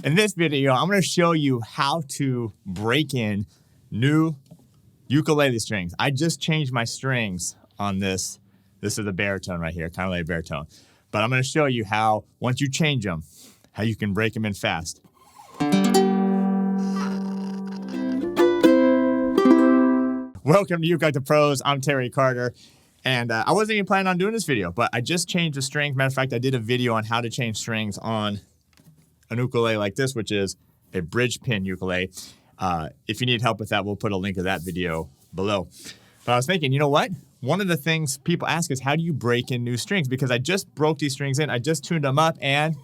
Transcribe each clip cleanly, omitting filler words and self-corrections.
In this video, I'm going to show you how to break in new ukulele strings. I just changed my strings on this. This is a baritone right here, Kanile'a baritone. But I'm going to show you how, once you change them, how you can break them in fast. Welcome to ukelikethepros. I'm Terry Carter. And I wasn't even planning on doing this video, but I just changed the strings. Matter of fact, I did a video on how to change strings on an ukulele like this, which is a bridge pin ukulele. If you need help with that, we'll put a link of that video below. But I was thinking, you know what? One of the things people ask is, how do you break in new strings? Because I just broke these strings in. I just tuned them up and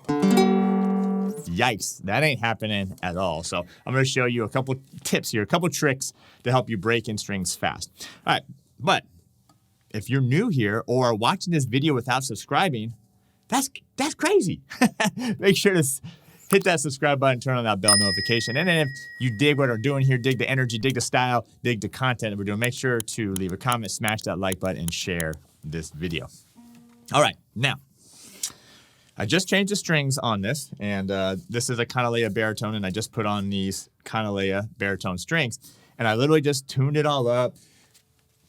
yikes, that ain't happening at all. So I'm going to show you a couple tips here, a couple tricks to help you break in strings fast. All right, but if you're new here or are watching this video without subscribing, that's crazy. Make sure to hit that subscribe button, turn on that bell notification. And then if you dig what we're doing here, dig the energy, dig the style, dig the content that we're doing, make sure to leave a comment, smash that like button, and share this video. All right, now, I just changed the strings on this, and this is a Kanile'a baritone, and I just put on these Kanile'a baritone strings, and I literally just tuned it all up,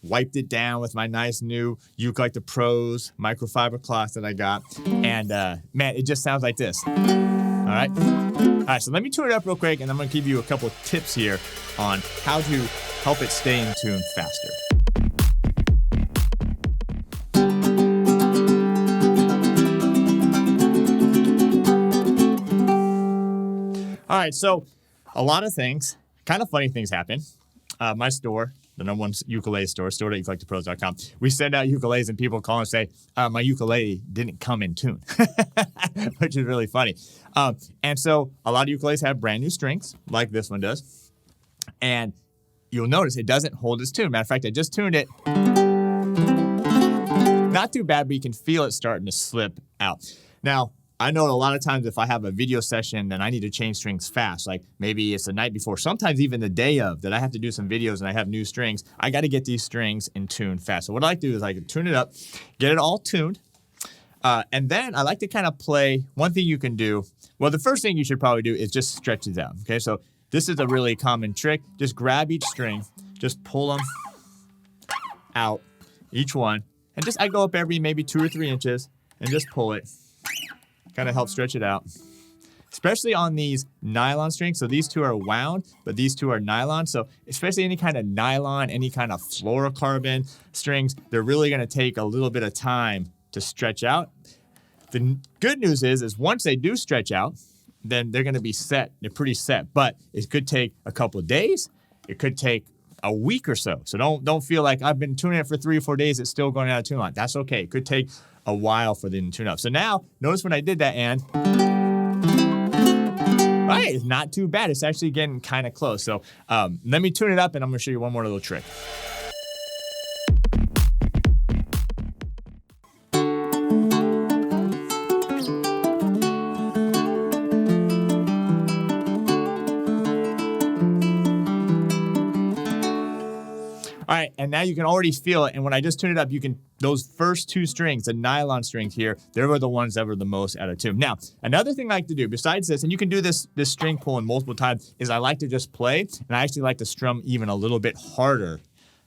wiped it down with my nice new ukelikethepros microfiber cloth that I got, and man, it just sounds like this. All right, so let me tune it up real quick, and I'm going to give you a couple of tips here on how to help it stay in tune faster. All right, so a lot of things, kind of funny things happen. My store, the #1 ukulele store.ukelikethepros.com. We send out ukuleles and people call and say, my ukulele didn't come in tune, which is really funny. And so a lot of ukuleles have brand new strings, like this one does. And you'll notice it doesn't hold its tune. Matter of fact, I just tuned it. Not too bad, but you can feel it starting to slip out. Now, I know a lot of times if I have a video session and I need to change strings fast, like maybe it's the night before, sometimes even the day of, that I have to do some videos and I have new strings, I got to get these strings in tune fast. So what I like to do is I can tune it up, get it all tuned, and then I like to kind of play. One thing you can do, well, the first thing you should probably do is just stretch it out, okay? So this is a really common trick. Just grab each string, just pull them out, each one, and just I go up every maybe 2 or 3 inches and just pull it. Kind of help stretch it out, especially on these nylon strings. So these two are wound, but these two are nylon. So especially any kind of nylon, any kind of fluorocarbon strings, they're really going to take a little bit of time to stretch out. The good news is once they do stretch out, then they're going to be set. They're pretty set, but it could take a couple of days. It could take a week or so. So don't feel like I've been tuning it for 3 or 4 days. It's still going out of tune line. That's okay. It could take a while for them to tune up. So now, notice when I did that, and right, it's not too bad. It's actually getting kind of close. So let me tune it up, and I'm going to show you one more little trick. All right, and now you can already feel it. And when I just tune it up, you can, those first 2 strings, the nylon strings here, they were the ones that were the most out of tune. Now, another thing I like to do besides this, and you can do this string pulling multiple times, is I like to just play, and I actually like to strum even a little bit harder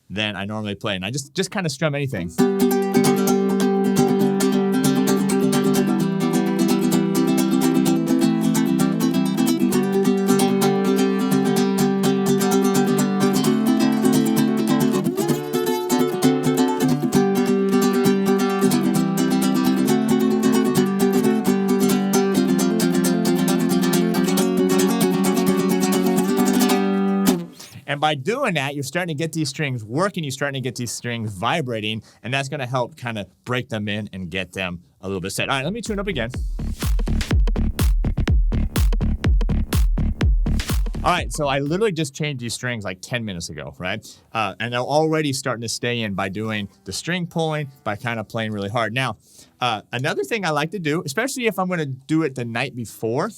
than I normally play. And I just kind of strum anything. And by doing that, you're starting to get these strings working, you're starting to get these strings vibrating, and that's going to help kind of break them in and get them a little bit set. All right, let me tune up again. All right, so I literally just changed these strings like 10 minutes ago, right? And they're already starting to stay in by doing the string pulling, by kind of playing really hard. Now, another thing I like to do, especially if I'm going to do it the night before,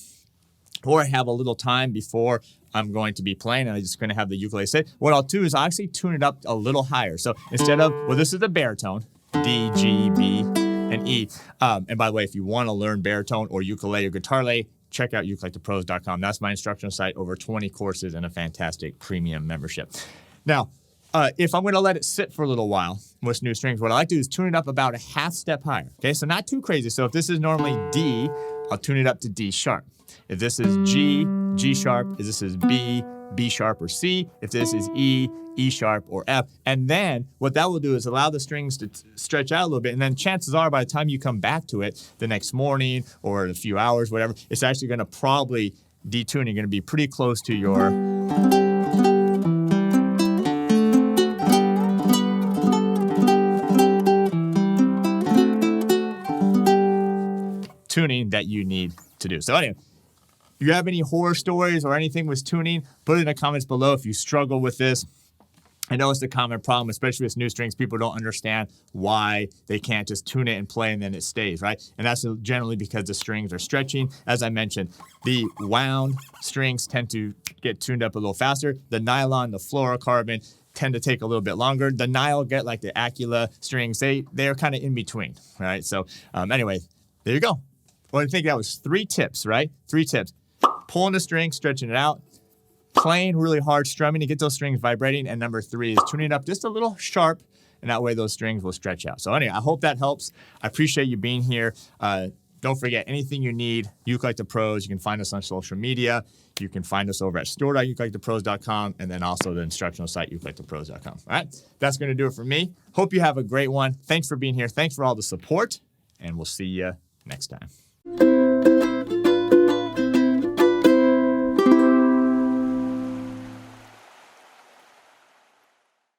or I have a little time before I'm going to be playing and I'm just going to have the ukulele sit, what I'll do is I'll actually tune it up a little higher. So instead of, well, this is the baritone, D, G, B, and E. And by the way, if you want to learn baritone or ukulele or guitarlele, check out ukelikethepros.com. That's my instructional site, over 20 courses and a fantastic premium membership. Now, if I'm going to let it sit for a little while with new strings, what I like to do is tune it up about a half step higher. Okay, so not too crazy. So if this is normally D, I'll tune it up to D sharp. If this is G, G sharp. If this is B, B sharp or C. If this is E, E sharp or F. And then what that will do is allow the strings to stretch out a little bit. And then chances are by the time you come back to it the next morning or in a few hours, whatever, it's actually going to probably detuning, going to be pretty close to your tuning that you need to do. So anyway, if you have any horror stories or anything with tuning, put it in the comments below if you struggle with this. I know it's a common problem, especially with new strings. People don't understand why they can't just tune it and play and then it stays, right? And that's generally because the strings are stretching. As I mentioned, the wound strings tend to get tuned up a little faster. The nylon, the fluorocarbon tend to take a little bit longer. The Nile get like the Kanile'a strings, they're kind of in between, right? So anyway, there you go. Well, I think that was 3 tips, right? 3 tips. Pulling the string, stretching it out, playing really hard, strumming to get those strings vibrating, and number 3 is tuning it up just a little sharp, and that way those strings will stretch out. So anyway, I hope that helps. I appreciate you being here. Don't forget, anything you need, Ukulele Pros, you can find us on social media. You can find us over at store.ukelikethepros.com, and then also the instructional site, ukelikethepros.com. All right, that's going to do it for me. Hope you have a great one. Thanks for being here. Thanks for all the support, and we'll see you next time.